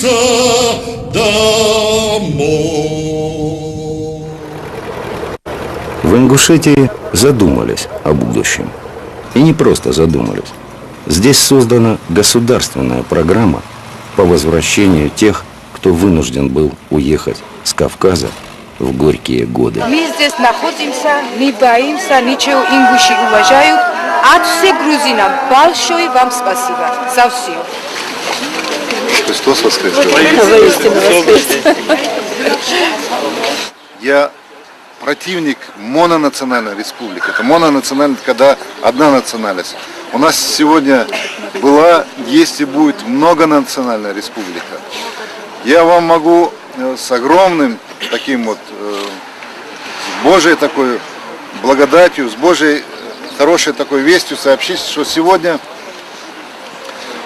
вернуться домой. В Ингушетии задумались о будущем. И не просто задумались. Здесь создана государственная программа по возвращению тех, кто вынужден был уехать с Кавказа в горькие годы. Мы здесь находимся, не боимся, ничего, ингуши уважают. От всех грузинам большое вам спасибо за все. Христос воскрес! Воистину воскрес! Я противник мононациональной республики. Это мононациональность, когда одна национальность. У нас сегодня была, есть и будет многонациональная республика. Я вам могу с огромным таким вот, с Божьей такой благодатью, с Божьей хорошей такой вестью сообщить, что сегодня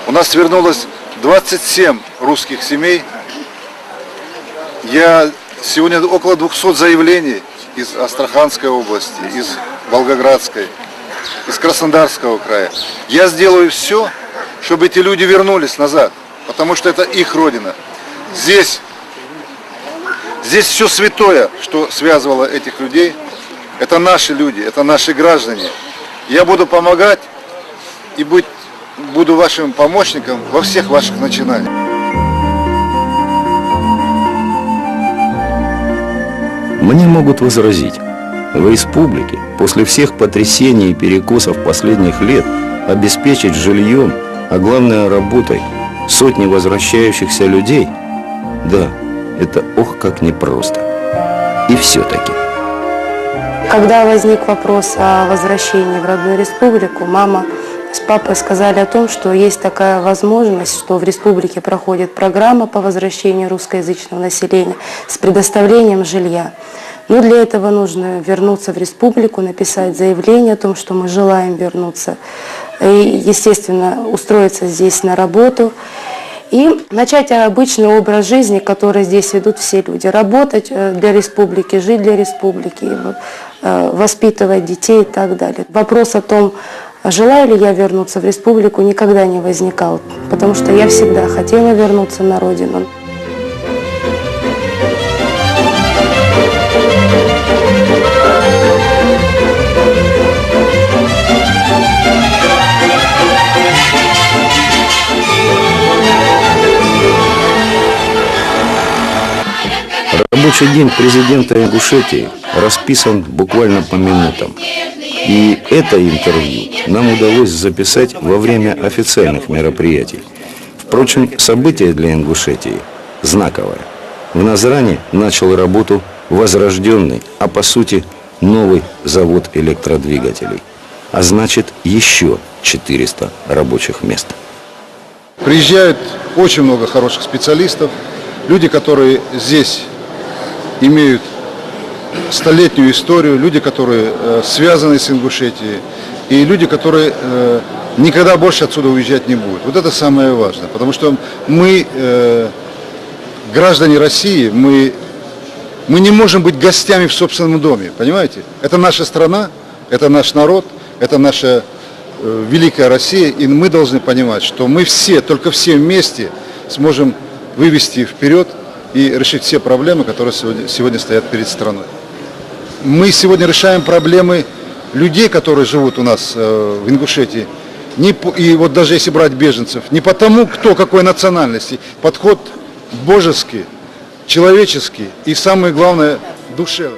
у нас вернулось 27 русских семей. Я сегодня около 200 заявлений из Астраханской области, из Волгоградской, из Краснодарского края. Я сделаю все, чтобы эти люди вернулись назад, потому что это их родина. Здесь все святое, что связывало этих людей. Это наши люди, это наши граждане. Я буду помогать и буду вашим помощником во всех ваших начинаниях. Мне могут возразить, в республике после всех потрясений и перекосов последних лет обеспечить жильем, а главное работой, сотни возвращающихся людей, да, это ох как непросто. И все-таки. Когда возник вопрос о возвращении в родную республику, мама с папой сказали о том, что есть такая возможность, что в республике проходит программа по возвращению русскоязычного населения с предоставлением жилья. Но для этого нужно вернуться в республику, написать заявление о том, что мы желаем вернуться, и, естественно, устроиться здесь на работу и начать обычный образ жизни, который здесь ведут все люди. Работать для республики, жить для республики, воспитывать детей и так далее. Вопрос о том, желаю ли я вернуться в республику, никогда не возникал, потому что я всегда хотела вернуться на родину. Рабочий день президента Ингушетии расписан буквально по минутам. И это интервью нам удалось записать во время официальных мероприятий. Впрочем, событие для Ингушетии знаковое. В Назране начал работу возрожденный, а по сути новый завод электродвигателей. А значит, еще 400 рабочих мест. Приезжают очень много хороших специалистов, люди, которые здесь имеют столетнюю историю, люди, которые связаны с Ингушетией, и люди, которые никогда больше отсюда уезжать не будут. Вот это самое важное, потому что мы, граждане России, мы не можем быть гостями в собственном доме, понимаете? Это наша страна, это наш народ, это наша великая Россия, и мы должны понимать, что мы все, только все вместе сможем вывести вперед и решить все проблемы, которые сегодня стоят перед страной. Мы сегодня решаем проблемы людей, которые живут у нас в Ингушетии, и вот даже если брать беженцев, не потому, кто какой национальности, подход божеский, человеческий и самое главное душевный.